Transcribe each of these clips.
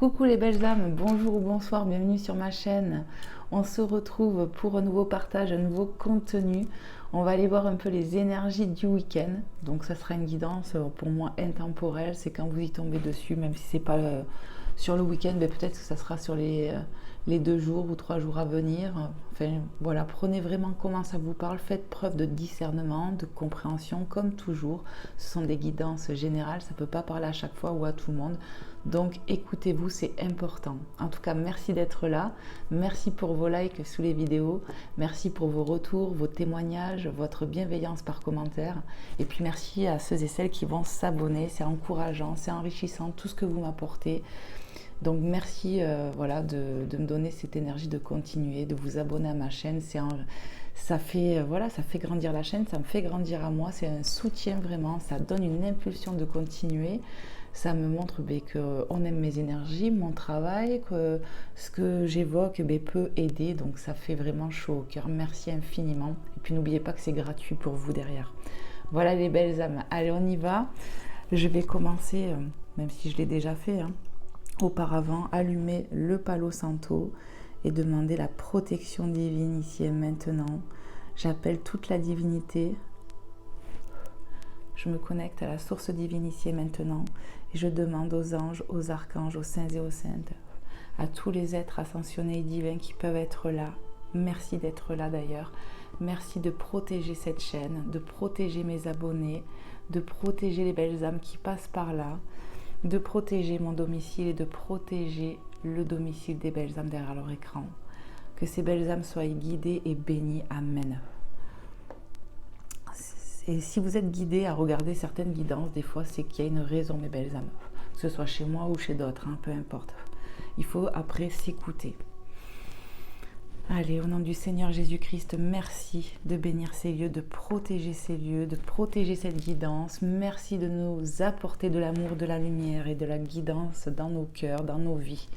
Coucou les belles âmes, bonjour ou bonsoir, bienvenue sur ma chaîne. On se retrouve pour un nouveau partage, un nouveau contenu. On va aller voir un peu les énergies du week-end. Donc ça sera une guidance pour moi intemporelle, c'est quand vous y tombez dessus, même si c'est pas sur le week-end, mais peut-être que ça sera sur les 2 jours ou 3 jours à venir. Enfin voilà, prenez vraiment comment ça vous parle, faites preuve de discernement, de compréhension comme toujours. Ce sont des guidances générales, ça ne peut pas parler à chaque fois ou à tout le monde. Donc écoutez-vous, c'est important. En tout cas, merci d'être là. Merci pour vos likes sous les vidéos. Merci pour vos retours, vos témoignages, votre bienveillance par commentaire. Et puis merci à ceux et celles qui vont s'abonner. C'est encourageant, c'est enrichissant, tout ce que vous m'apportez. Donc merci voilà, de me donner cette énergie de continuer, de vous abonner à ma chaîne. Ça fait grandir la chaîne, ça me fait grandir à moi. C'est un soutien vraiment, ça donne une impulsion de continuer. Ça me montre qu'on aime mes énergies, mon travail, que ce que j'évoque peut aider. Donc ça fait vraiment chaud au cœur. Merci infiniment. Et puis n'oubliez pas que c'est gratuit pour vous derrière. Voilà les belles âmes. Allez, on y va. Je vais commencer, même si je l'ai déjà fait, auparavant, allumer le Palo Santo et demander la protection divine ici et maintenant. J'appelle toute la divinité. Je me connecte à la source divine ici et maintenant et je demande aux anges, aux archanges, aux saints et aux saintes, à tous les êtres ascensionnés et divins qui peuvent être là. Merci d'être là d'ailleurs. Merci de protéger cette chaîne, de protéger mes abonnés, de protéger les belles âmes qui passent par là, de protéger mon domicile et de protéger le domicile des belles âmes derrière leur écran. Que ces belles âmes soient guidées et bénies. Amen. Et si vous êtes guidé à regarder certaines guidances, des fois c'est qu'il y a une raison, mes belles âmes, que ce soit chez moi ou chez d'autres, peu importe. Il faut après s'écouter. Allez, au nom du Seigneur Jésus-Christ, merci de bénir ces lieux, de protéger ces lieux, de protéger cette guidance. Merci de nous apporter de l'amour, de la lumière et de la guidance dans nos cœurs, dans nos vies.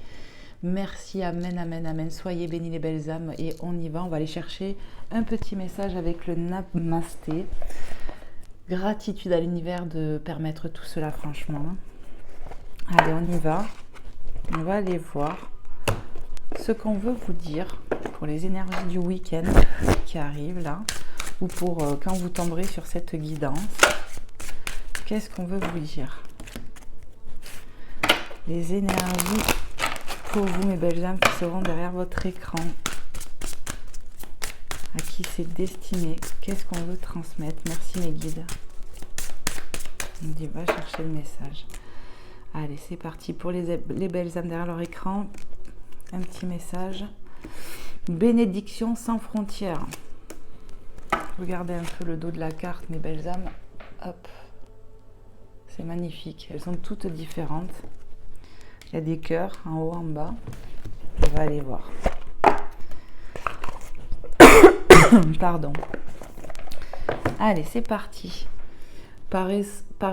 Merci, amen, amen, amen. Soyez bénis les belles âmes et on y va. On va aller chercher un petit message avec le Namasté. Gratitude à l'univers de permettre tout cela, franchement. Allez, on y va. On va aller voir ce qu'on veut vous dire pour les énergies du week-end qui arrivent là, ou pour quand vous tomberez sur cette guidance. Qu'est-ce qu'on veut vous dire? Les énergies pour vous, mes belles âmes, qui seront derrière votre écran. À qui c'est destiné? Qu'est-ce qu'on veut transmettre? Merci mes guides. On dit va chercher le message. Allez, c'est parti pour les belles âmes derrière leur écran. Un petit message. Bénédiction sans frontières. Regardez un peu le dos de la carte, mes belles âmes. Hop. C'est magnifique. Elles sont toutes différentes. Il y a des cœurs en haut, en bas. On va aller voir. Pardon. Allez, c'est parti. Par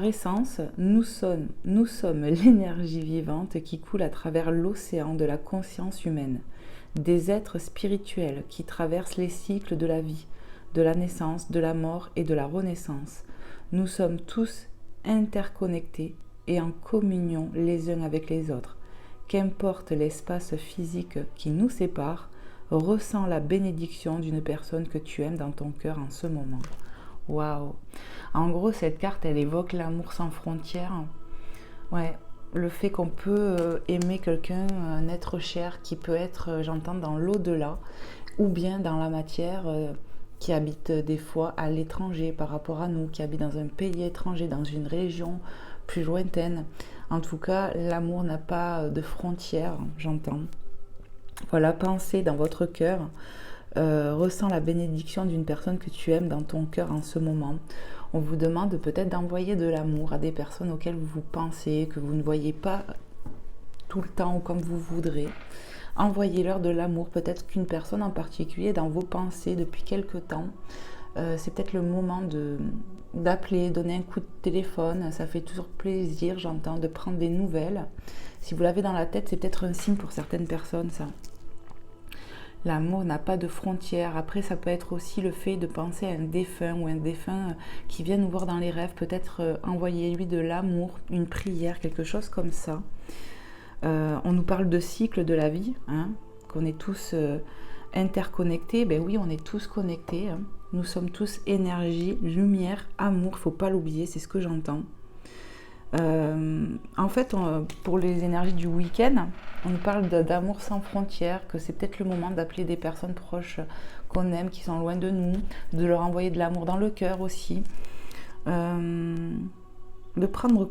essence, nous sommes l'énergie vivante qui coule à travers l'océan de la conscience humaine. Des êtres spirituels qui traversent les cycles de la vie, de la naissance, de la mort et de la renaissance. Nous sommes tous interconnectés et en communion les uns avec les autres. Qu'importe l'espace physique qui nous sépare, ressens la bénédiction d'une personne que tu aimes dans ton cœur en ce moment. Waouh! En gros, cette carte, elle évoque l'amour sans frontières. Ouais, le fait qu'on peut aimer quelqu'un, un être cher qui peut être, j'entends, dans l'au-delà, ou bien dans la matière, qui habite des fois à l'étranger par rapport à nous, qui habite dans un pays étranger, dans une région plus lointaine. En tout cas, l'amour n'a pas de frontières, j'entends. Voilà, pensez dans votre cœur, ressens la bénédiction d'une personne que tu aimes dans ton cœur en ce moment. On vous demande peut-être d'envoyer de l'amour à des personnes auxquelles vous pensez, que vous ne voyez pas tout le temps ou comme vous voudrez. Envoyez-leur de l'amour, peut-être qu'une personne en particulier est dans vos pensées depuis quelque temps. C'est peut-être le moment d'appeler, donner un coup de téléphone. Ça fait toujours plaisir, j'entends, de prendre des nouvelles. Si vous l'avez dans la tête, c'est peut-être un signe pour certaines personnes, ça. L'amour n'a pas de frontières. Après, ça peut être aussi le fait de penser à un défunt ou un défunt qui vient nous voir dans les rêves. Peut-être envoyer lui de l'amour, une prière, quelque chose comme ça. On nous parle de cycle de la vie, hein, qu'on est tous interconnectés. Ben oui, on est tous connectés. Hein. Nous sommes tous énergie, lumière, amour. Il ne faut pas l'oublier, c'est ce que j'entends. En fait, pour les énergies du week-end, on nous parle d'amour sans frontières, que c'est peut-être le moment d'appeler des personnes proches qu'on aime, qui sont loin de nous, de leur envoyer de l'amour dans le cœur aussi, de prendre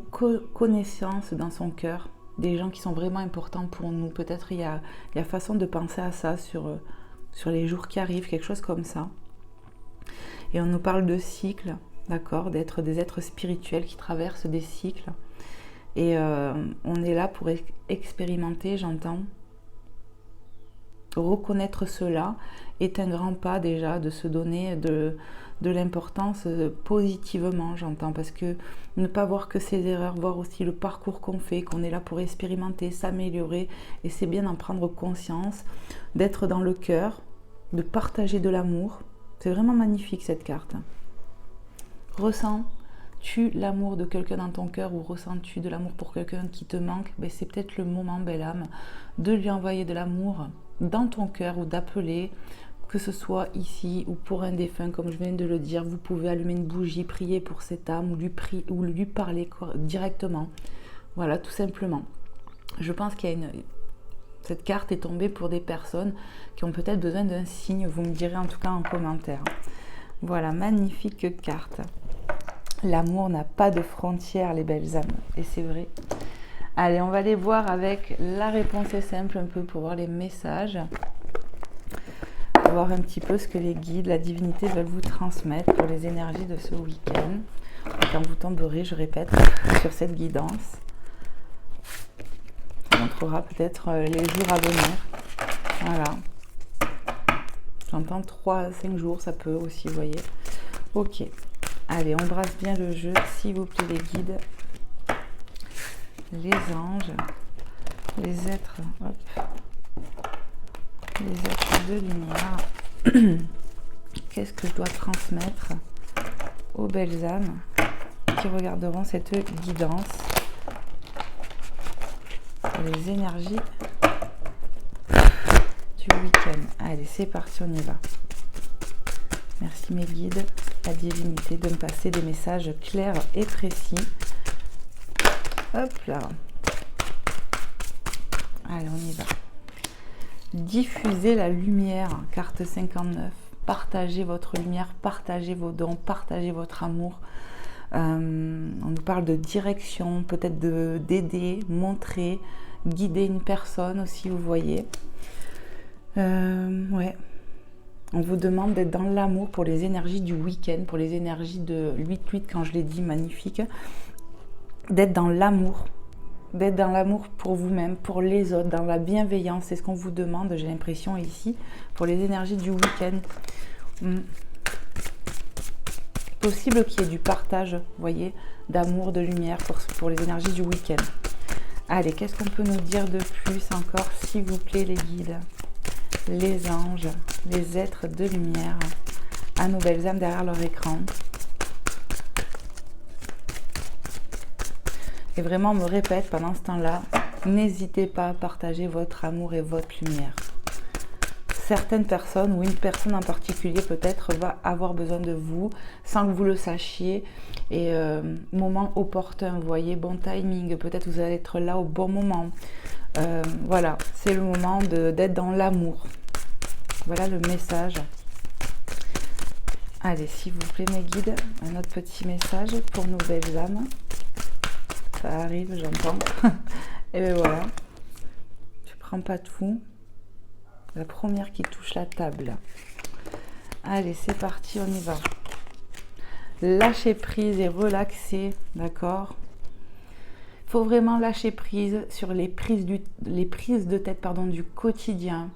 connaissance dans son cœur des gens qui sont vraiment importants pour nous. Peut-être il y a façon de penser à ça sur les jours qui arrivent, quelque chose comme ça. Et on nous parle de cycles, d'accord, d'être des êtres spirituels qui traversent des cycles. Et on est là pour expérimenter, j'entends. Reconnaître cela est un grand pas déjà, de se donner de l'importance positivement, j'entends, parce que ne pas voir que ses erreurs, voir aussi le parcours qu'on fait, qu'on est là pour expérimenter, s'améliorer, et c'est bien d'en prendre conscience, d'être dans le cœur, de partager de l'amour. C'est vraiment magnifique cette carte. Ressens-tu l'amour de quelqu'un dans ton cœur, ou ressens-tu de l'amour pour quelqu'un qui te manque? Ben, c'est peut-être le moment, belle âme, de lui envoyer de l'amour dans ton cœur, ou d'appeler, que ce soit ici ou pour un défunt, comme je viens de le dire. Vous pouvez allumer une bougie, prier pour cette âme, ou lui parler directement. Voilà, tout simplement. Je pense qu'il y a cette carte est tombée pour des personnes qui ont peut-être besoin d'un signe. Vous me direz en tout cas en commentaire. Voilà, magnifique carte. L'amour n'a pas de frontières, les belles âmes. Et c'est vrai. Allez, on va aller voir avec la réponse est simple, un peu pour voir les messages. Voir un petit peu ce que les guides, la divinité veulent vous transmettre pour les énergies de ce week-end. Quand vous tomberez, je répète, sur cette guidance, ça montrera peut-être les jours à venir. Voilà. J'entends 3 à 5 jours, ça peut aussi, vous voyez. Ok. Allez, on brasse bien le jeu, s'il vous plaît, les guides, les anges, les êtres, hop. Les êtres de lumière. Qu'est-ce que je dois transmettre aux belles âmes qui regarderont cette guidance pour les énergies du week-end? Allez, c'est parti, on y va. Merci mes guides, la divinité, de me passer des messages clairs et précis. Hop là. Allez, on y va. Diffusez la lumière, carte 59. Partagez votre lumière, partagez vos dons, partagez votre amour. On nous parle de direction, peut-être d'aider, montrer, guider une personne aussi, vous voyez. Ouais. On vous demande d'être dans l'amour pour les énergies du week-end, pour les énergies de 8-8, quand je l'ai dit, magnifique. D'être dans l'amour. D'être dans l'amour pour vous-même, pour les autres, dans la bienveillance. C'est ce qu'on vous demande, j'ai l'impression, ici, pour les énergies du week-end. Possible qu'il y ait du partage, vous voyez, d'amour, de lumière pour les énergies du week-end. Allez, qu'est-ce qu'on peut nous dire de plus encore, s'il vous plaît, les guides, les anges, les êtres de lumière, à nos belles âmes derrière leur écran. Et vraiment, on me répète pendant ce temps-là, n'hésitez pas à partager votre amour et votre lumière. Certaines personnes, ou une personne en particulier peut-être, va avoir besoin de vous sans que vous le sachiez. Et moment opportun, vous voyez, bon timing, peut-être vous allez être là au bon moment. Voilà, c'est le moment d'être dans l'amour. Voilà le message. Allez, s'il vous plaît, mes guides, un autre petit message pour nos belles âmes. Ça arrive, j'entends. Et bien voilà. Je prends pas tout. La première qui touche la table. Allez, c'est parti, on y va. Lâcher prise et relaxer, d'accord? Il faut vraiment lâcher prise sur les prises de tête, du quotidien.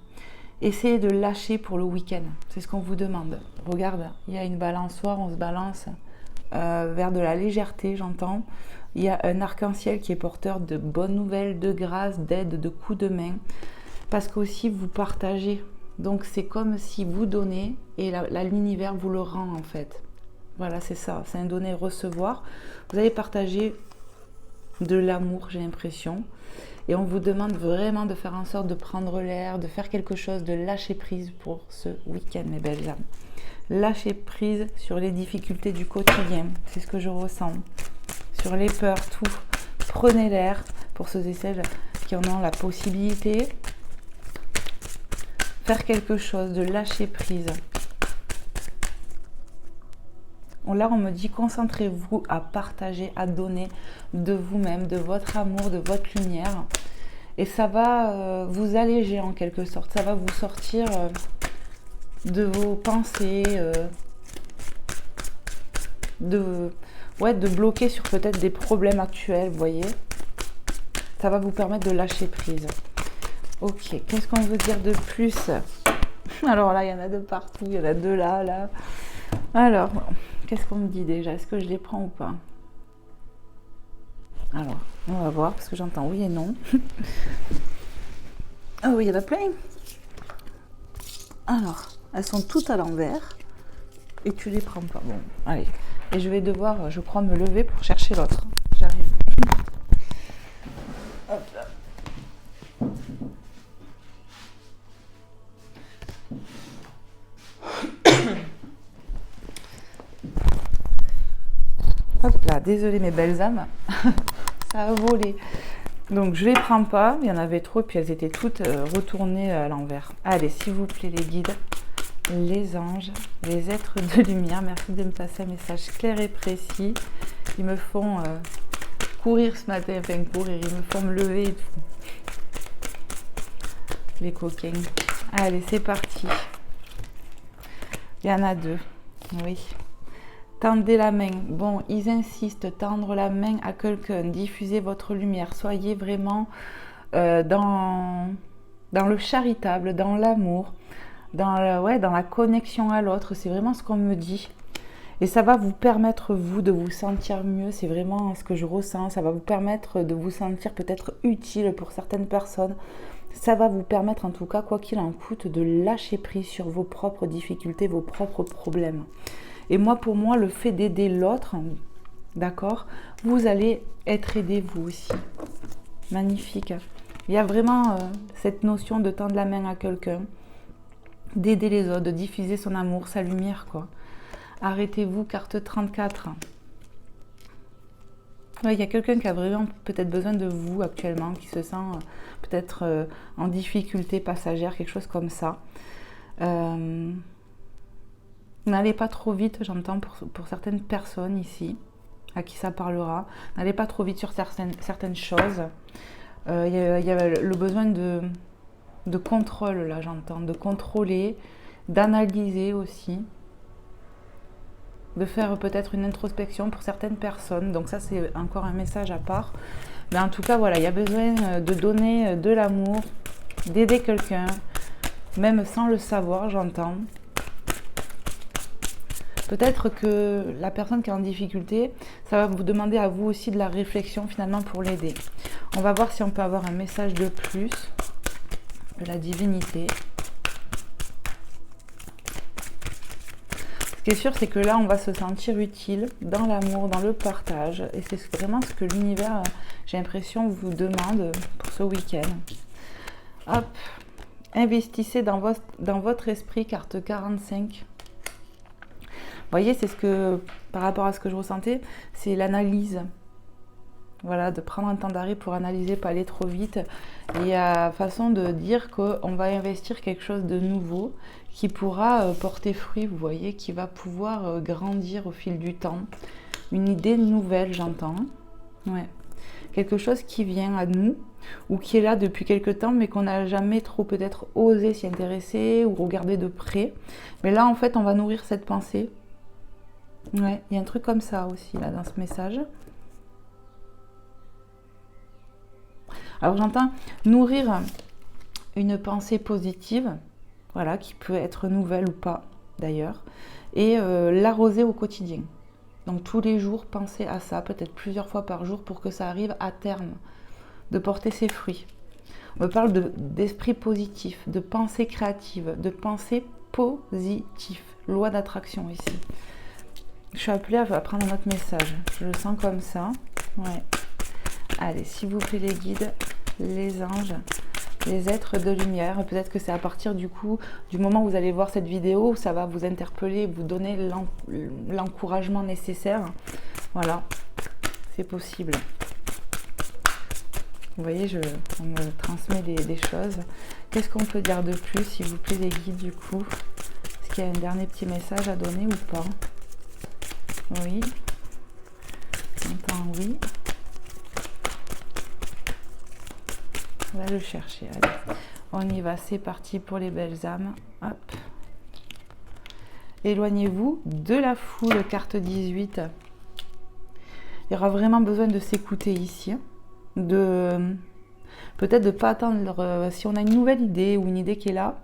Essayez de lâcher pour le week-end. C'est ce qu'on vous demande. Regarde, il y a une balançoire, on se balance vers de la légèreté, j'entends. Il y a un arc-en-ciel qui est porteur de bonnes nouvelles, de grâce, d'aide, de coups de main. Parce qu'aussi vous partagez. Donc c'est comme si vous donnez et l'univers vous le rend en fait. Voilà, c'est ça. C'est un donner-recevoir. Vous allez partager de l'amour, j'ai l'impression. Et on vous demande vraiment de faire en sorte de prendre l'air, de faire quelque chose, de lâcher prise pour ce week-end, mes belles âmes. Lâcher prise sur les difficultés du quotidien, c'est ce que je ressens. Sur les peurs, tout. Prenez l'air pour ceux et celles qui en ont la possibilité. Faire quelque chose, de lâcher prise. Là, on me dit, concentrez-vous à partager, à donner de vous-même, de votre amour, de votre lumière. Et ça va vous alléger en quelque sorte. Ça va vous sortir de vos pensées, de bloquer sur peut-être des problèmes actuels, vous voyez. Ça va vous permettre de lâcher prise. Ok, qu'est-ce qu'on veut dire de plus? Alors là, il y en a de partout, il y en a deux là. Alors, qu'est-ce qu'on me dit déjà? Est-ce que je les prends ou pas? Alors, on va voir, parce que j'entends oui et non. Ah oui, il y en a plein. Alors, elles sont toutes à l'envers. Et tu les prends pas. Bon, allez. Et je vais devoir, je crois, me lever pour chercher l'autre. J'arrive. Hop là. Hop là, désolée mes belles âmes, ça a volé. Donc je les prends pas, il y en avait trop, puis elles étaient toutes retournées à l'envers. Allez, s'il vous plaît les guides, les anges, les êtres de lumière, merci de me passer un message clair et précis. Ils me font courir ce matin, enfin courir, ils me font me lever et tout. Les coquins. Allez, c'est parti. Il y en a deux, oui. Tendez la main. Bon, ils insistent, tendre la main à quelqu'un, diffusez votre lumière. Soyez vraiment dans le charitable, dans l'amour, dans la connexion à l'autre. C'est vraiment ce qu'on me dit. Et ça va vous permettre, vous, de vous sentir mieux. C'est vraiment ce que je ressens. Ça va vous permettre de vous sentir peut-être utile pour certaines personnes. Ça va vous permettre, en tout cas, quoi qu'il en coûte, de lâcher prise sur vos propres difficultés, vos propres problèmes. Et moi, pour moi, le fait d'aider l'autre, d'accord, vous allez être aidé vous aussi. Magnifique. Il y a vraiment cette notion de tendre la main à quelqu'un, d'aider les autres, de diffuser son amour, sa lumière, quoi. Arrêtez-vous, carte 34. Ouais, il y a quelqu'un qui a vraiment peut-être besoin de vous actuellement, qui se sent peut-être en difficulté passagère, quelque chose comme ça. N'allez pas trop vite, j'entends pour certaines personnes ici, à qui ça parlera. N'allez pas trop vite sur certaines choses. Il y a le besoin de contrôle, là j'entends, de contrôler, d'analyser aussi, de faire peut-être une introspection pour certaines personnes. Donc ça, c'est encore un message à part. Mais en tout cas, voilà, il y a besoin de donner de l'amour, d'aider quelqu'un, même sans le savoir, j'entends. Peut-être que la personne qui est en difficulté, ça va vous demander à vous aussi de la réflexion finalement pour l'aider. On va voir si on peut avoir un message de plus de la divinité. Ce qui est sûr, c'est que là, on va se sentir utile dans l'amour, dans le partage. Et c'est vraiment ce que l'univers, j'ai l'impression, vous demande pour ce week-end. Hop, investissez dans votre esprit, carte 45. Vous voyez, c'est ce que, par rapport à ce que je ressentais, c'est l'analyse. Voilà, de prendre un temps d'arrêt pour analyser, pas aller trop vite. Et à façon de dire qu'on va investir quelque chose de nouveau qui pourra porter fruit, vous voyez, qui va pouvoir grandir au fil du temps. Une idée nouvelle, j'entends. Ouais. Quelque chose qui vient à nous ou qui est là depuis quelque temps mais qu'on n'a jamais trop peut-être osé s'y intéresser ou regarder de près. Mais là, en fait, on va nourrir cette pensée. Ouais, il y a un truc comme ça aussi là dans ce message. Alors j'entends nourrir une pensée positive, voilà, qui peut être nouvelle ou pas d'ailleurs, et l'arroser au quotidien. Donc tous les jours, pensez à ça, peut-être plusieurs fois par jour pour que ça arrive à terme, de porter ses fruits. On me parle d'esprit positif, de pensée créative, de pensée positive, loi d'attraction ici. Je suis appelée à prendre un autre message. Je le sens comme ça. Ouais. Allez, s'il vous plaît les guides, les anges, les êtres de lumière. Peut-être que c'est à partir du coup, du moment où vous allez voir cette vidéo, ça va vous interpeller, vous donner l'encouragement nécessaire. Voilà, c'est possible. Vous voyez, on me transmet des choses. Qu'est-ce qu'on peut dire de plus, s'il vous plaît, les guides, du coup? Est-ce qu'il y a un dernier petit message à donner ou pas? Oui. J'entends oui. On va le chercher. Allez, on y va. C'est parti pour les belles âmes. Hop. Éloignez-vous de la foule, carte 18. Il y aura vraiment besoin de s'écouter ici. Peut-être de ne pas attendre, si on a une nouvelle idée ou une idée qui est là,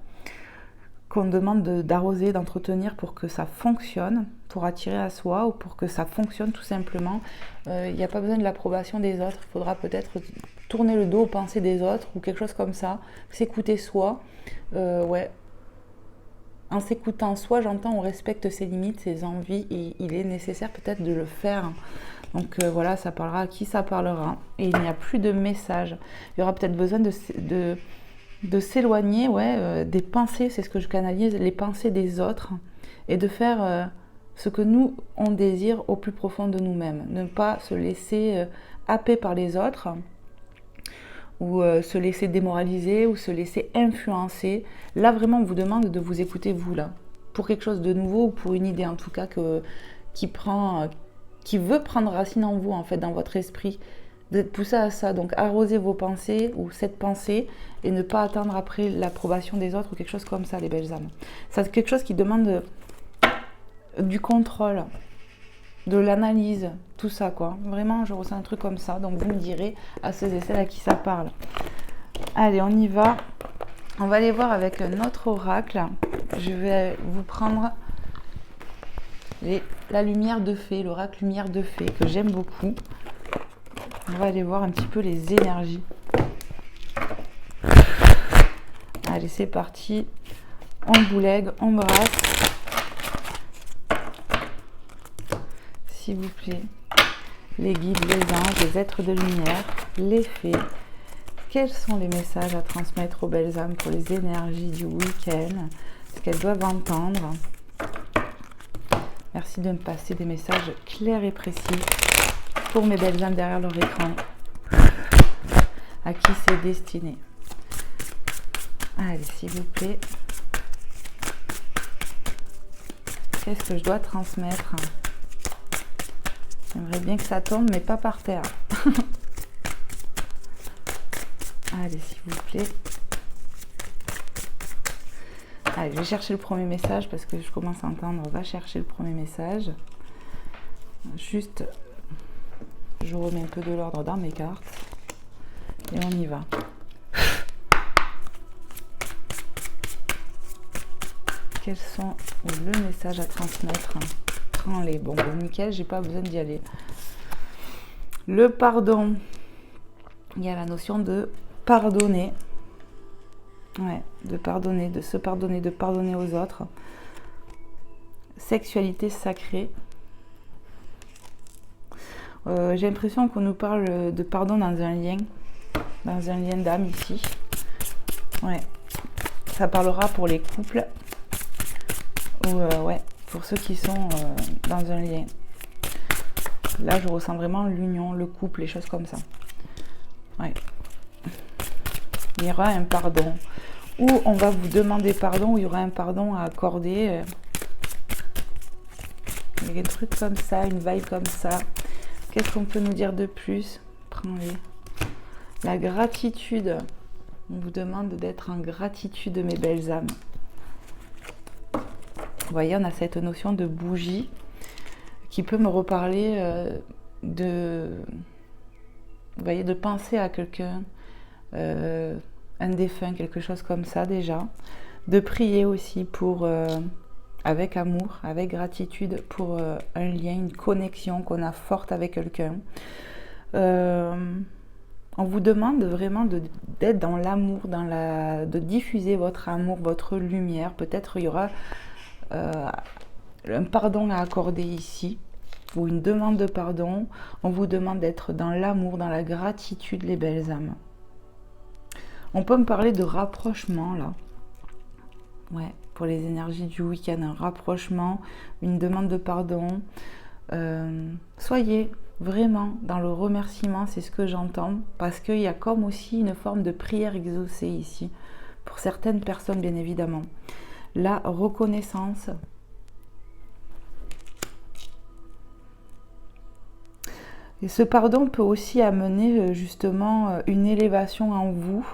qu'on demande d'arroser, d'entretenir pour que ça fonctionne, pour attirer à soi ou pour que ça fonctionne tout simplement. Il n'y a pas besoin de l'approbation des autres. Il faudra peut-être tourner le dos aux pensées des autres ou quelque chose comme ça. S'écouter soi. Ouais. En s'écoutant soi, j'entends, on respecte ses limites, ses envies et il est nécessaire peut-être de le faire. Donc voilà, ça parlera à qui ça parlera. Et il n'y a plus de message. Il y aura peut-être besoin de s'éloigner des pensées, c'est ce que je canalise, les pensées des autres. Et de faire ce que nous, on désire au plus profond de nous-mêmes. Ne pas se laisser happer par les autres ou se laisser démoraliser ou se laisser influencer. Là, vraiment, on vous demande de vous écouter, vous, là. Pour quelque chose de nouveau ou pour une idée, en tout cas, qui veut prendre racine en vous, en fait, dans votre esprit, d'être poussé à ça. Donc, arroser vos pensées ou cette pensée et ne pas attendre après l'approbation des autres ou quelque chose comme ça, les belles âmes. C'est quelque chose qui demande du contrôle, de l'analyse, tout ça, quoi. Vraiment, je ressens un truc comme ça. Donc, vous me direz à ceux et celles à qui ça parle. Allez, on y va. On va aller voir avec notre oracle. Je vais vous prendre la lumière de fée, l'oracle lumière de fée, que j'aime beaucoup. On va aller voir un petit peu les énergies. Allez, c'est parti. On boulègue, on brasse. S'il vous plaît. Les guides, les anges, les êtres de lumière, les fées. Quels sont les messages à transmettre aux belles âmes pour les énergies du week-end? Ce qu'elles doivent entendre. Merci de me passer des messages clairs et précis pour mes belles âmes derrière leur écran. À qui c'est destiné? Allez, s'il vous plaît. Qu'est-ce que je dois transmettre? J'aimerais bien que ça tombe, mais pas par terre. Allez, s'il vous plaît. Allez, je vais chercher le premier message parce que je commence à entendre. On va chercher le premier message. Juste, je remets un peu de l'ordre dans mes cartes. Et on y va. Quels sont le message à transmettre? Prends-les. Bon, nickel, j'ai pas besoin d'y aller. Le pardon. Il y a la notion de pardonner. Ouais, de pardonner, de se pardonner, de pardonner aux autres. Sexualité sacrée. J'ai l'impression qu'on nous parle de pardon dans un lien d'âme ici. Ouais, ça parlera pour les couples ou pour ceux qui sont dans un lien. Là, je ressens vraiment l'union, le couple, les choses comme ça. Ouais. Il y aura un pardon. Ou on va vous demander pardon, ou il y aura un pardon à accorder. Il y a un truc comme ça, une vibe comme ça. Qu'est-ce qu'on peut nous dire de plus? Prends-les. La gratitude. On vous demande d'être en gratitude, mes belles âmes. Vous voyez, on a cette notion de bougie qui peut me reparler vous voyez, de penser à quelqu'un, un défunt, quelque chose comme ça déjà. De prier aussi pour, avec amour, avec gratitude pour un lien, une connexion qu'on a forte avec quelqu'un. On vous demande vraiment d'être dans l'amour, de diffuser votre amour, votre lumière. Peut-être il y aura un pardon à accorder ici, ou une demande de pardon. On vous demande d'être dans l'amour, dans la gratitude, les belles âmes. On peut me parler de rapprochement là. Ouais, pour les énergies du week-end, un rapprochement, une demande de pardon. Soyez vraiment dans le remerciement, c'est ce que j'entends, parce qu'il y a comme aussi une forme de prière exaucée ici, pour certaines personnes bien évidemment. La reconnaissance. Et ce pardon peut aussi amener justement une élévation en vous,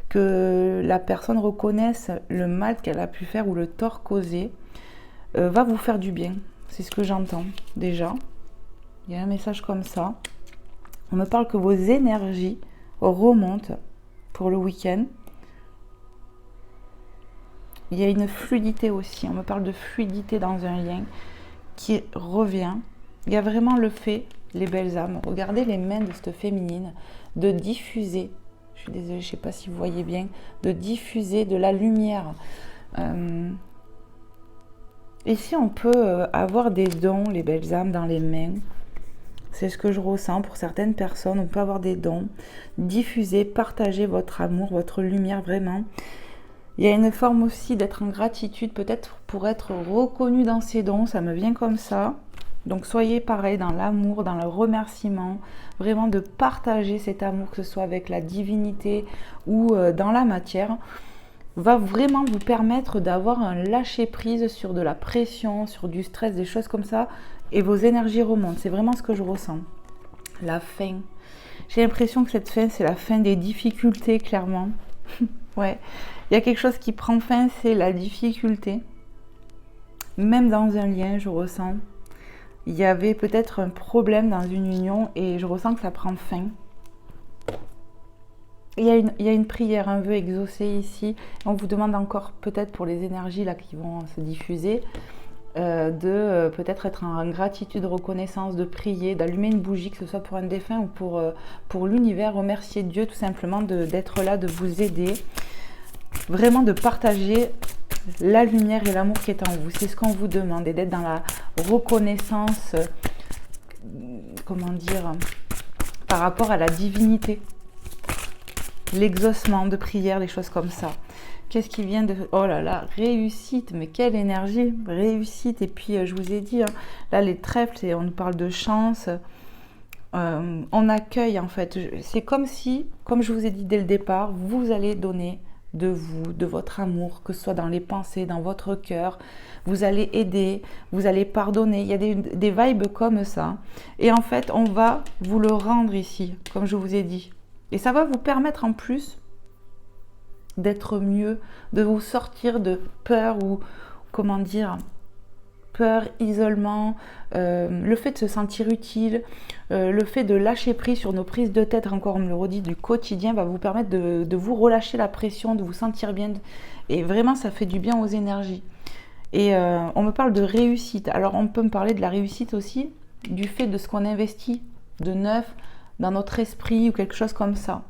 que la personne reconnaisse le mal qu'elle a pu faire ou le tort causé, va vous faire du bien. C'est ce que j'entends déjà. Il y a un message comme ça. On me parle que vos énergies remontent pour le week-end. Il y a une fluidité aussi. On me parle de fluidité dans un lien qui revient. Il y a vraiment le fait, les belles âmes, regardez les mains de cette féminine, de diffuser, je suis désolée, je ne sais pas si vous voyez bien, de diffuser de la lumière. Ici, on peut avoir des dons, les belles âmes, dans les mains. C'est ce que je ressens pour certaines personnes. On peut avoir des dons, diffuser, partager votre amour, votre lumière, vraiment. Il y a une forme aussi d'être en gratitude, peut-être pour être reconnu dans ses dons, ça me vient comme ça. Donc soyez pareil dans l'amour, dans le remerciement, vraiment de partager cet amour, que ce soit avec la divinité ou dans la matière, va vraiment vous permettre d'avoir un lâcher-prise sur de la pression, sur du stress, des choses comme ça, et vos énergies remontent. C'est vraiment ce que je ressens. La fin. J'ai l'impression que cette fin, c'est la fin des difficultés, clairement. Ouais, il y a quelque chose qui prend fin, c'est la difficulté. Même dans un lien, je ressens. Il y avait peut-être un problème dans une union et je ressens que ça prend fin. Il y a une prière, un vœu exaucé ici. On vous demande encore, peut-être pour les énergies là qui vont se diffuser, de peut-être être en gratitude, reconnaissance, de prier, d'allumer une bougie, que ce soit pour un défunt ou pour l'univers, remercier Dieu tout simplement d'être là, de vous aider, vraiment de partager la lumière et l'amour qui est en vous. C'est ce qu'on vous demande, et d'être dans la reconnaissance, comment dire, par rapport à la divinité, l'exaucement de prière, des choses comme ça. Qu'est-ce qui vient de... Oh là là, réussite, mais quelle énergie, réussite. Et puis je vous ai dit, hein, là les trèfles, on nous parle de chance, on accueille en fait. C'est comme si, comme je vous ai dit dès le départ, vous allez donner de vous, de votre amour, que ce soit dans les pensées, dans votre cœur, vous allez aider, vous allez pardonner, il y a des vibes comme ça, et en fait on va vous le rendre ici, comme je vous ai dit, et ça va vous permettre en plus d'être mieux, de vous sortir de peur ou, comment dire, peur, isolement, le fait de se sentir utile, le fait de lâcher prise sur nos prises de tête, encore on me le redit, du quotidien, va vous permettre de vous relâcher la pression, de vous sentir bien. Et vraiment, ça fait du bien aux énergies. Et on me parle de réussite. Alors, on peut me parler de la réussite aussi, du fait de ce qu'on investit de neuf dans notre esprit ou quelque chose comme ça.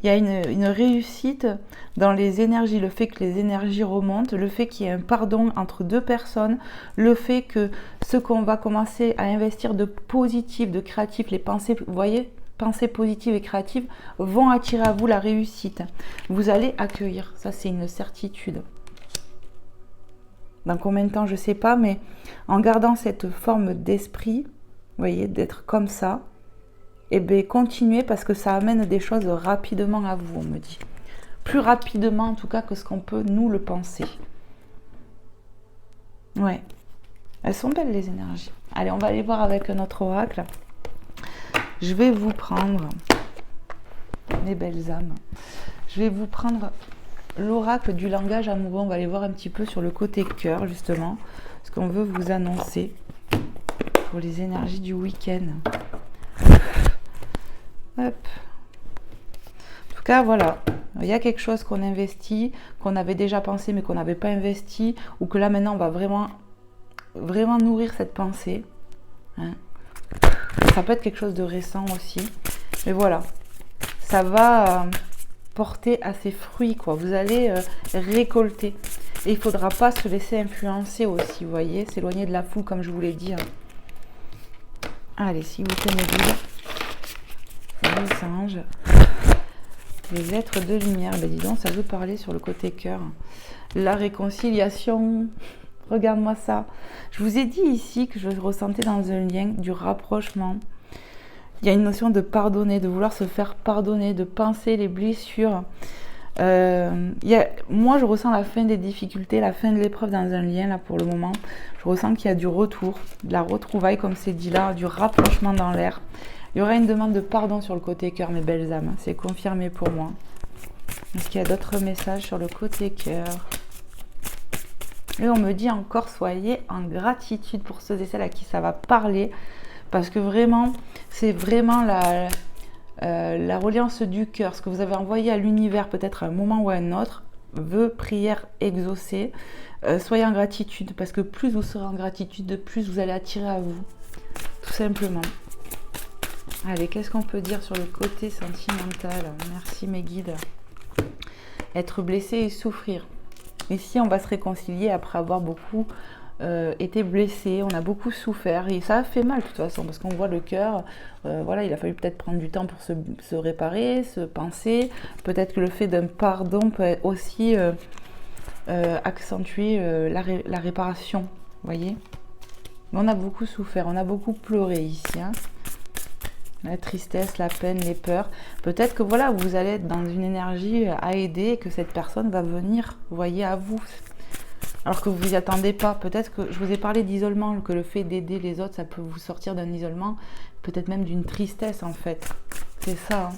Il y a une réussite dans les énergies, le fait que les énergies remontent, le fait qu'il y ait un pardon entre deux personnes, le fait que ce qu'on va commencer à investir de positif, de créatif, les pensées, vous voyez, pensées positives et créatives vont attirer à vous la réussite. Vous allez accueillir, ça c'est une certitude. Dans combien de temps, je ne sais pas, mais en gardant cette forme d'esprit, vous voyez, d'être comme ça, et bien continuez parce que ça amène des choses rapidement à vous, on me dit. Plus rapidement en tout cas que ce qu'on peut nous le penser. Ouais, elles sont belles les énergies. Allez, on va aller voir avec notre oracle. Je vais vous prendre, mes belles âmes, je vais vous prendre l'oracle du langage amoureux. On va aller voir un petit peu sur le côté cœur justement, ce qu'on veut vous annoncer pour les énergies du week-end. Hop. En tout cas, voilà, il y a quelque chose qu'on investit, qu'on avait déjà pensé mais qu'on n'avait pas investi, ou que là maintenant on va vraiment nourrir cette pensée. Hein. Ça peut être quelque chose de récent aussi, mais voilà, ça va porter à ses fruits, quoi. Vous allez récolter, et il ne faudra pas se laisser influencer aussi, vous voyez, s'éloigner de la foule comme je vous l'ai dit. Hein. Allez, si vous tenez bien. Les anges, Les êtres de lumière, ben dis donc, ça veut parler sur le côté cœur. La réconciliation, regarde-moi ça. Je vous ai dit ici que je ressentais dans un lien du rapprochement. Il y a une notion de pardonner, de vouloir se faire pardonner, de penser les blessures. Moi, je ressens la fin des difficultés, la fin de l'épreuve dans un lien, là, pour le moment. Je ressens qu'il y a du retour, de la retrouvaille, comme c'est dit là, du rapprochement dans l'air. Il y aura une demande de pardon sur le côté cœur, mes belles âmes. C'est confirmé pour moi. Est-ce qu'il y a d'autres messages sur le côté cœur? Et on me dit encore, soyez en gratitude pour ceux et celles à qui ça va parler. Parce que vraiment, c'est vraiment la reliance du cœur. Ce que vous avez envoyé à l'univers, peut-être à un moment ou à un autre, veut prière exaucée. Soyez en gratitude, parce que plus vous serez en gratitude, plus vous allez attirer à vous. Tout simplement. Allez, qu'est-ce qu'on peut dire sur le côté sentimental? Merci mes guides. Être blessé et souffrir. Ici, on va se réconcilier après avoir beaucoup été blessé, on a beaucoup souffert et ça a fait mal de toute façon parce qu'on voit le cœur, voilà, il a fallu peut-être prendre du temps pour se réparer, se penser. Peut-être que le fait d'un pardon peut aussi accentuer la réparation, vous voyez. Mais on a beaucoup souffert, on a beaucoup pleuré ici, hein. La tristesse, la peine, les peurs. Peut-être que voilà, vous allez être dans une énergie à aider et que cette personne va venir, vous voyez, à vous. Alors que vous n'y attendez pas. Peut-être que je vous ai parlé d'isolement, que le fait d'aider les autres, ça peut vous sortir d'un isolement, peut-être même d'une tristesse en fait. C'est ça, hein.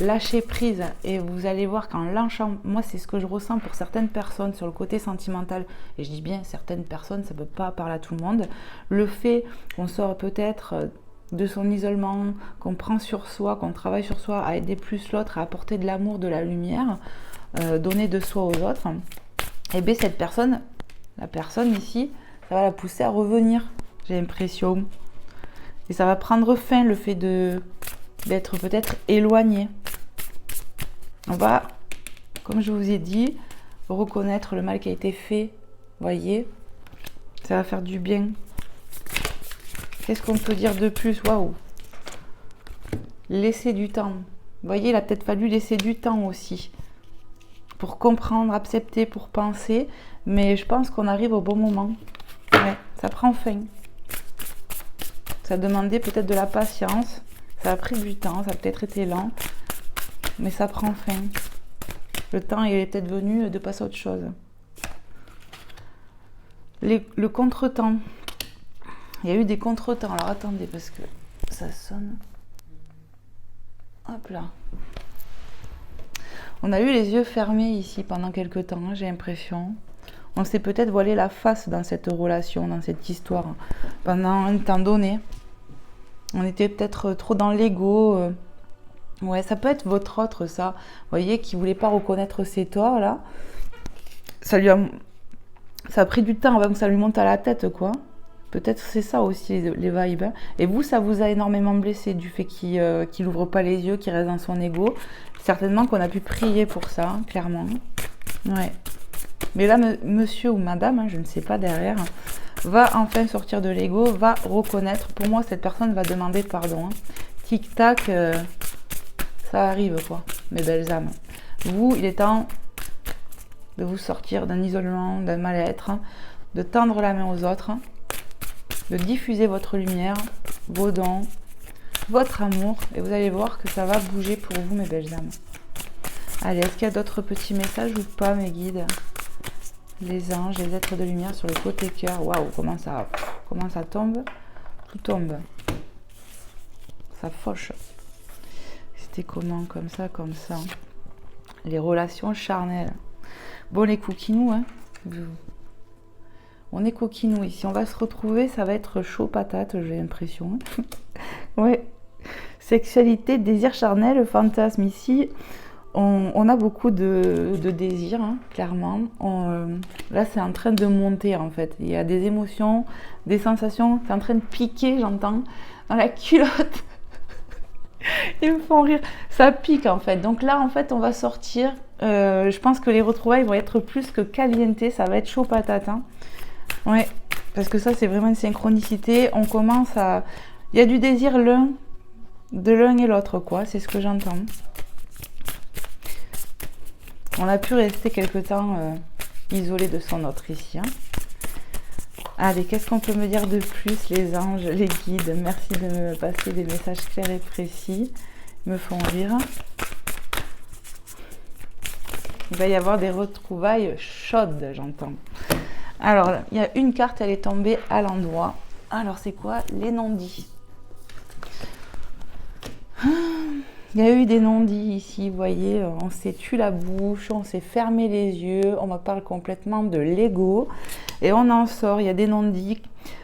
Lâcher prise et vous allez voir qu'en lâchant, moi c'est ce que je ressens pour certaines personnes sur le côté sentimental, et je dis bien certaines personnes, ça ne peut pas parler à tout le monde, le fait qu'on sort peut-être de son isolement, qu'on prend sur soi, qu'on travaille sur soi, à aider plus l'autre, à apporter de l'amour, de la lumière, donner de soi aux autres, et bien cette personne, la personne ici, ça va la pousser à revenir, j'ai l'impression. Et ça va prendre fin, le fait d'être peut-être éloigné. On va, comme je vous ai dit, reconnaître le mal qui a été fait, voyez, ça va faire du bien. Qu'est-ce qu'on peut dire de plus? Waouh! Laisser du temps. Vous voyez, il a peut-être fallu laisser du temps aussi. Pour comprendre, accepter, pour penser. Mais je pense qu'on arrive au bon moment. Ouais, ça prend fin. Ça demandait peut-être de la patience. Ça a pris du temps, ça a peut-être été lent. Mais ça prend fin. Le temps il est peut-être venu de passer à autre chose. Le contretemps. Il y a eu des contretemps. Alors attendez, parce que ça sonne. Hop là. On a eu les yeux fermés ici pendant quelques temps, hein, j'ai l'impression. On s'est peut-être voilé la face dans cette relation, dans cette histoire, pendant un temps donné. On était peut-être trop dans l'ego. Ouais, ça peut être votre autre, ça. Vous voyez, qui ne voulait pas reconnaître ses torts, là. Ça a pris du temps avant que ça lui monte à la tête, quoi. Peut-être c'est ça aussi, les vibes. Hein. Et vous, ça vous a énormément blessé du fait qu'il n'ouvre pas les yeux, qu'il reste dans son ego. Certainement qu'on a pu prier pour ça, hein, clairement. Ouais. Mais là, monsieur ou madame, hein, je ne sais pas derrière, va enfin sortir de l'ego, va reconnaître. Pour moi, cette personne va demander pardon. Hein. Tic-tac, ça arrive, quoi, mes belles âmes. Vous, il est temps de vous sortir d'un isolement, d'un mal-être, hein, de tendre la main aux autres, hein, de diffuser votre lumière, vos dons, votre amour, et vous allez voir que ça va bouger pour vous, mes belles âmes. Allez, est-ce qu'il y a d'autres petits messages ou pas, mes guides? Les anges, les êtres de lumière sur le côté cœur. Waouh, comment ça tombe? Tout tombe. Ça fauche. C'était comment? Comme ça, comme ça. Les relations charnelles. Bon, les coquinous, hein. On est coquinous ici. On va se retrouver, ça va être chaud patate, j'ai l'impression. Ouais. Sexualité, désir charnel, fantasme. Ici, on a beaucoup de désirs, hein, clairement. Là, c'est en train de monter, en fait. Il y a des émotions, des sensations. C'est en train de piquer, j'entends, dans la culotte. Ils me font rire. Ça pique, en fait. Donc là, en fait, on va sortir. Je pense que les retrouvailles vont être plus que caliente. Ça va être chaud patate, hein. Ouais, parce que ça, c'est vraiment une synchronicité. On commence à... Il y a du désir de l'un et l'autre, quoi. C'est ce que j'entends. On a pu rester quelque temps isolé de son autre ici. Hein. Allez, qu'est-ce qu'on peut me dire de plus, les anges, les guides? Merci de me passer des messages clairs et précis. Ils me font rire. Il va y avoir des retrouvailles chaudes, j'entends. Alors, il y a une carte, elle est tombée à l'endroit. Alors, c'est quoi? Les non-dits. Il y a eu des non-dits ici, vous voyez, on s'est tué la bouche, on s'est fermé les yeux, on me parle complètement de l'ego et on en sort, il y a des non-dits.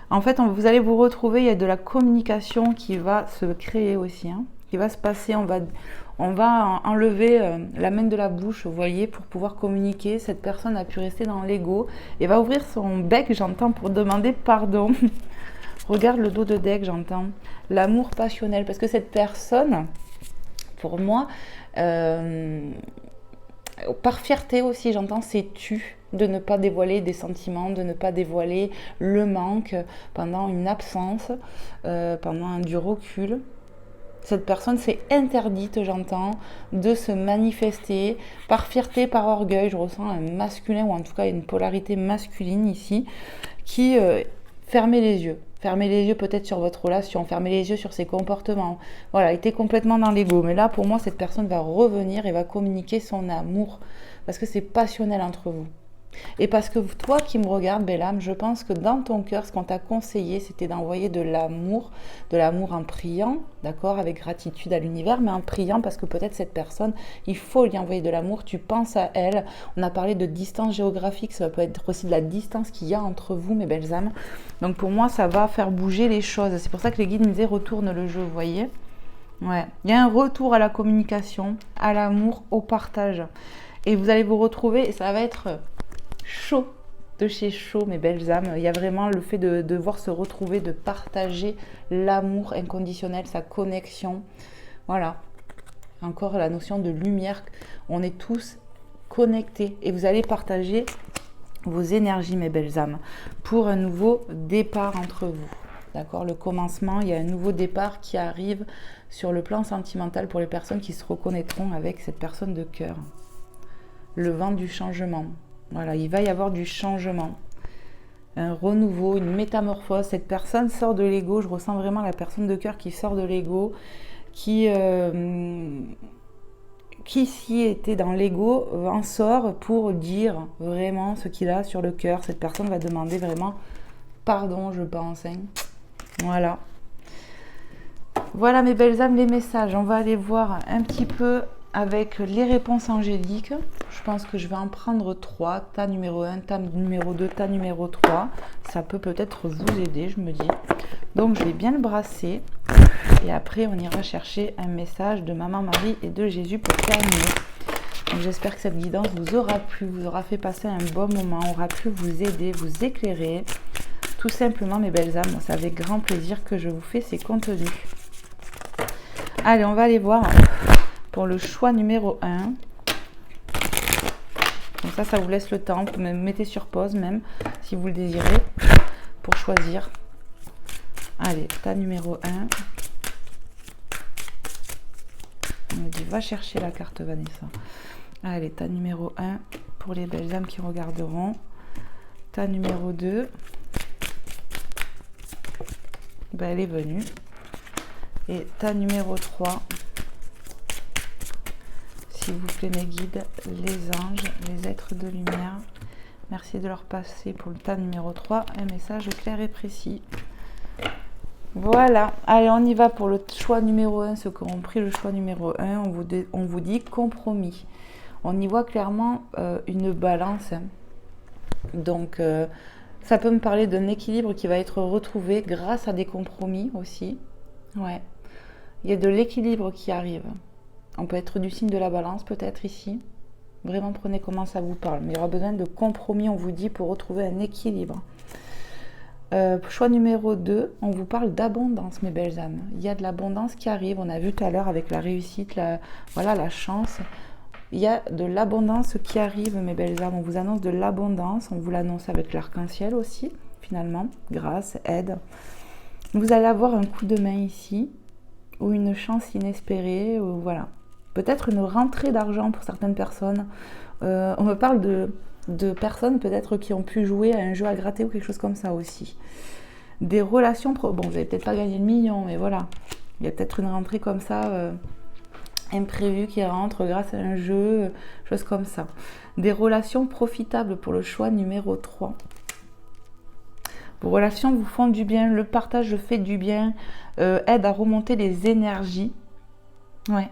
En fait, vous allez vous retrouver, il y a de la communication qui va se créer aussi, hein, qui va se passer, on va enlever la main de la bouche, vous voyez, pour pouvoir communiquer. Cette personne a pu rester dans l'ego et va ouvrir son bec, j'entends, pour demander pardon. Regarde le dos de deck, j'entends. L'amour passionnel, parce que cette personne... Pour moi, par fierté aussi, j'entends, c'est tu de ne pas dévoiler des sentiments, de ne pas dévoiler le manque pendant une absence, pendant du recul. Cette personne s'est interdite, j'entends, de se manifester par fierté, par orgueil. Je ressens un masculin, ou en tout cas une polarité masculine ici, qui fermait les yeux. Fermez les yeux peut-être sur votre relation, fermez les yeux sur ses comportements. Voilà, était complètement dans l'ego. Mais là, pour moi, cette personne va revenir et va communiquer son amour. Parce que c'est passionnel entre vous. Et parce que toi qui me regardes, belle âme, je pense que dans ton cœur, ce qu'on t'a conseillé, c'était d'envoyer de l'amour en priant, d'accord, avec gratitude à l'univers, mais en priant parce que peut-être cette personne, il faut lui envoyer de l'amour, tu penses à elle. On a parlé de distance géographique, ça peut être aussi de la distance qu'il y a entre vous, mes belles âmes. Donc pour moi, ça va faire bouger les choses. C'est pour ça que les guides me disaient, retourne le jeu, vous voyez. Ouais, il y a un retour à la communication, à l'amour, au partage. Et vous allez vous retrouver, et ça va être... chaud, de chez chaud, mes belles âmes. Il y a vraiment le fait de devoir se retrouver, de partager l'amour inconditionnel, sa connexion. Voilà. Encore la notion de lumière. On est tous connectés. Et vous allez partager vos énergies, mes belles âmes, pour un nouveau départ entre vous. D'accord, le commencement, il y a un nouveau départ qui arrive sur le plan sentimental pour les personnes qui se reconnaîtront avec cette personne de cœur. Le vent du changement. Voilà, il va y avoir du changement, un renouveau, une métamorphose. Cette personne sort de l'ego. Je ressens vraiment la personne de cœur qui sort de l'ego, qui s'y était dans l'ego, en sort pour dire vraiment ce qu'il a sur le cœur. Cette personne va demander vraiment pardon, je pense. Hein. Voilà. Voilà mes belles âmes, les messages. On va aller voir un petit peu avec les réponses angéliques. Je pense que je vais en prendre 3. Tas numéro 1, tas numéro 2, tas numéro 3. Ça peut peut-être vous aider, je me dis. Donc je vais bien le brasser. Et après, on ira chercher un message de Maman Marie et de Jésus pour terminer. Donc j'espère que cette guidance vous aura plu, vous aura fait passer un bon moment, aura pu vous aider, vous éclairer. Tout simplement, mes belles âmes, c'est avec grand plaisir que je vous fais ces contenus. Allez, on va aller voir pour le choix numéro 1. Donc ça vous laisse le temps. Vous me mettez sur pause même, si vous le désirez, pour choisir. Allez, tas numéro 1. On me dit, va chercher la carte Vanessa. Allez, tas numéro 1 pour les belles âmes qui regarderont. Tas numéro 2. Ben, elle est venue. Et tas numéro 3. S'il vous plaît, mes guides, les anges, les êtres de lumière, merci de leur passer pour le tas numéro 3 un message clair et précis. Voilà, allez, on y va pour le choix numéro 1. Ceux qui ont pris le choix numéro 1, on vous dit compromis. On y voit clairement une balance. Hein. Donc, ça peut me parler d'un équilibre qui va être retrouvé grâce à des compromis aussi. Ouais, il y a de l'équilibre qui arrive. On peut être du signe de la balance peut-être ici. Vraiment prenez comment ça vous parle. Mais il y aura besoin de compromis, on vous dit, pour retrouver un équilibre. Choix numéro 2, on vous parle d'abondance, mes belles âmes. Il y a de l'abondance qui arrive. On a vu tout à l'heure avec la réussite, la chance. Il y a de l'abondance qui arrive, mes belles âmes. On vous annonce de l'abondance. On vous l'annonce avec l'arc-en-ciel aussi, finalement. Grâce, aide. Vous allez avoir un coup de main ici, ou une chance inespérée, ou voilà. peut-être une rentrée d'argent pour certaines personnes. On me parle de personnes peut-être qui ont pu jouer à un jeu à gratter ou quelque chose comme ça aussi. Des relations, bon, vous n'avez peut-être pas gagné le million, mais voilà, il y a peut-être une rentrée comme ça, imprévue qui rentre grâce à un jeu, chose comme ça. Des relations profitables pour le choix numéro 3. Vos relations vous font du bien, le partage fait du bien, aide à remonter les énergies. Ouais.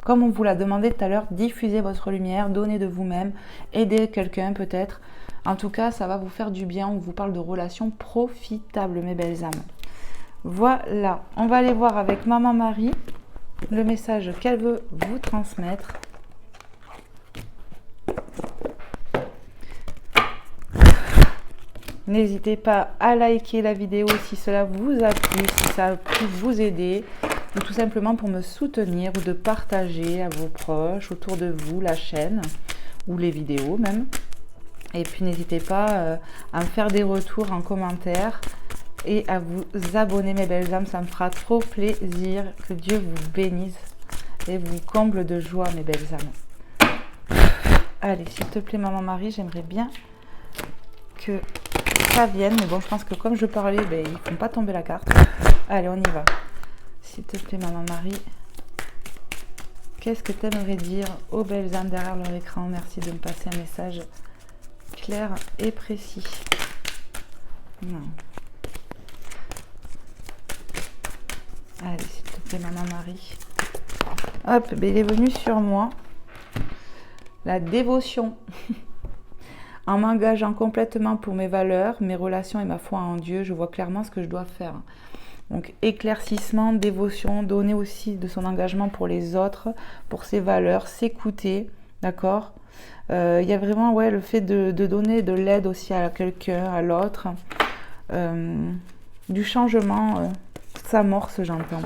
Comme on vous l'a demandé tout à l'heure, diffusez votre lumière, donnez de vous-même, aidez quelqu'un peut-être. En tout cas, ça va vous faire du bien. On vous parle de relations profitables, mes belles âmes. Voilà, on va aller voir avec Maman Marie le message qu'elle veut vous transmettre. N'hésitez pas à liker la vidéo si cela vous a plu, si ça a pu vous aider, ou tout simplement pour me soutenir, ou de partager à vos proches autour de vous la chaîne, ou les vidéos même. Et puis n'hésitez pas à me faire des retours en commentaire et à vous abonner, mes belles âmes, ça me fera trop plaisir. Que Dieu vous bénisse et vous comble de joie, mes belles âmes. Allez, s'il te plaît, Maman Marie, j'aimerais bien que ça vienne. Mais bon, je pense que comme je parlais, ils ne font pas tomber la carte. Allez, on y va. S'il te plaît, Maman Marie, qu'est-ce que tu aimerais dire aux belles âmes derrière leur écran? Merci de me passer un message clair et précis. Non. Allez, s'il te plaît, Maman Marie. Hop, il est venu sur moi. La dévotion. En m'engageant complètement pour mes valeurs, mes relations et ma foi en Dieu, je vois clairement ce que je dois faire. Donc, éclaircissement, dévotion, donner aussi de son engagement pour les autres, pour ses valeurs, s'écouter, d'accord ? Il y a vraiment le fait de donner de l'aide aussi à quelqu'un, à l'autre. Du changement s'amorce, j'entends.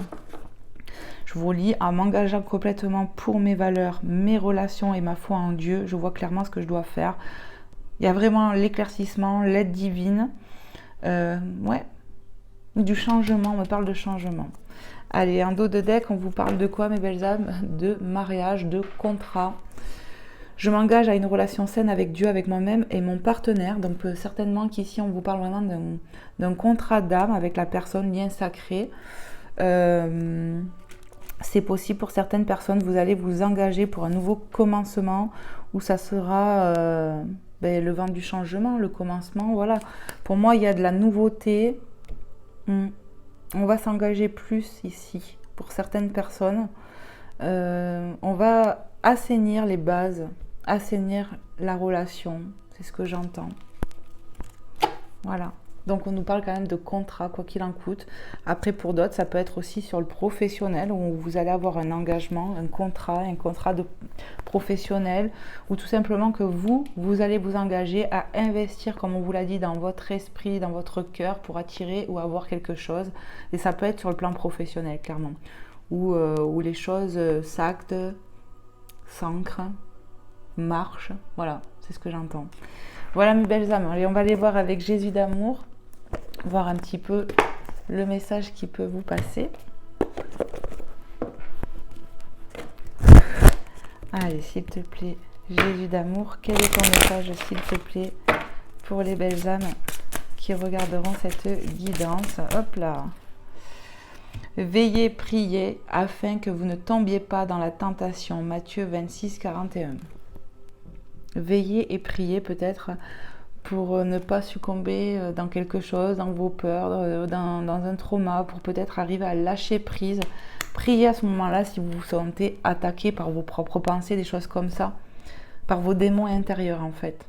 Je vous lis, en m'engageant complètement pour mes valeurs, mes relations et ma foi en Dieu, je vois clairement ce que je dois faire. Il y a vraiment l'éclaircissement, l'aide divine. Du changement, on me parle de changement. Allez, en dos de deck, on vous parle de quoi, mes belles âmes? De mariage, de contrat. Je m'engage à une relation saine avec Dieu, avec moi-même et mon partenaire. Donc certainement qu'ici, on vous parle vraiment d'un contrat d'âme avec la personne, lien sacré. C'est possible pour certaines personnes, vous allez vous engager pour un nouveau commencement où ça sera le vent du changement, le commencement. Voilà. Pour moi, il y a de la nouveauté. On va s'engager plus ici pour certaines personnes. On va assainir les bases, assainir la relation, c'est ce que j'entends. Voilà. Donc on nous parle quand même de contrat, quoi qu'il en coûte. Après pour d'autres, ça peut être aussi sur le professionnel, où vous allez avoir un engagement, un contrat de professionnel, ou tout simplement que vous allez vous engager à investir, comme on vous l'a dit, dans votre esprit, dans votre cœur, pour attirer ou avoir quelque chose. Et ça peut être sur le plan professionnel, clairement. Où les choses s'actent, s'ancrent, marchent. Voilà, c'est ce que j'entends. Voilà mes belles âmes. Allez, on va aller voir avec Jésus d'amour, voir un petit peu le message qui peut vous passer. Allez, s'il te plaît, Jésus d'amour, quel est ton message, s'il te plaît, pour les belles âmes qui regarderont cette guidance? Hop là. Veillez, priez, afin que vous ne tombiez pas dans la tentation. Matthieu 26, 41. Veillez et priez peut-être pour ne pas succomber dans quelque chose, dans vos peurs, dans un trauma, pour peut-être arriver à lâcher prise. Priez à ce moment-là si vous vous sentez attaqué par vos propres pensées, des choses comme ça, par vos démons intérieurs en fait.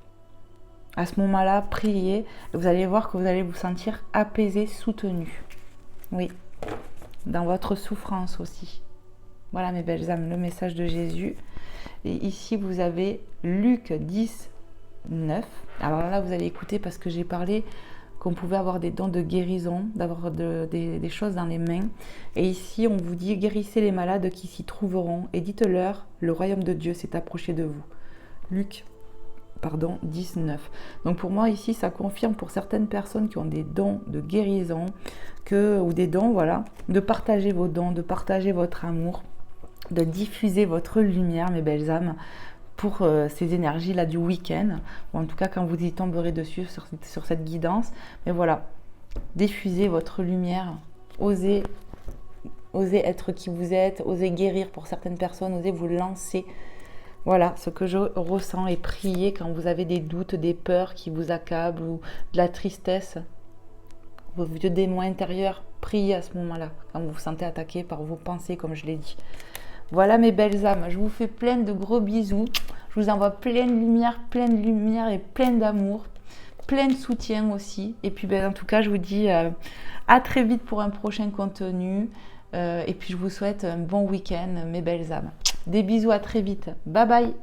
À ce moment-là, priez, et vous allez voir que vous allez vous sentir apaisé, soutenu. Oui, dans votre souffrance aussi. Voilà mes belles âmes, le message de Jésus. Et ici, vous avez Luc 10, 9. Alors là, vous allez écouter parce que j'ai parlé qu'on pouvait avoir des dons de guérison, d'avoir des choses dans les mains. Et ici, on vous dit, guérissez les malades qui s'y trouveront et dites-leur, le royaume de Dieu s'est approché de vous. Luc 10, 9. Donc pour moi, ici, ça confirme pour certaines personnes qui ont des dons de guérison, ou des dons, voilà, de partager vos dons, de partager votre amour. de diffuser votre lumière, mes belles âmes, pour ces énergies-là du week-end, ou en tout cas quand vous y tomberez dessus sur cette guidance. Mais voilà, diffusez votre lumière, osez être qui vous êtes, osez guérir pour certaines personnes, osez vous lancer. Voilà ce que je ressens, et priez quand vous avez des doutes, des peurs qui vous accablent ou de la tristesse, vos vieux démons intérieurs, priez à ce moment-là, quand vous vous sentez attaqué par vos pensées, comme je l'ai dit. Voilà mes belles âmes, je vous fais plein de gros bisous, je vous envoie plein de lumière et plein d'amour, plein de soutien aussi. Et puis en tout cas, je vous dis à très vite pour un prochain contenu. Et puis je vous souhaite un bon week-end, mes belles âmes. Des bisous, à très vite. Bye bye.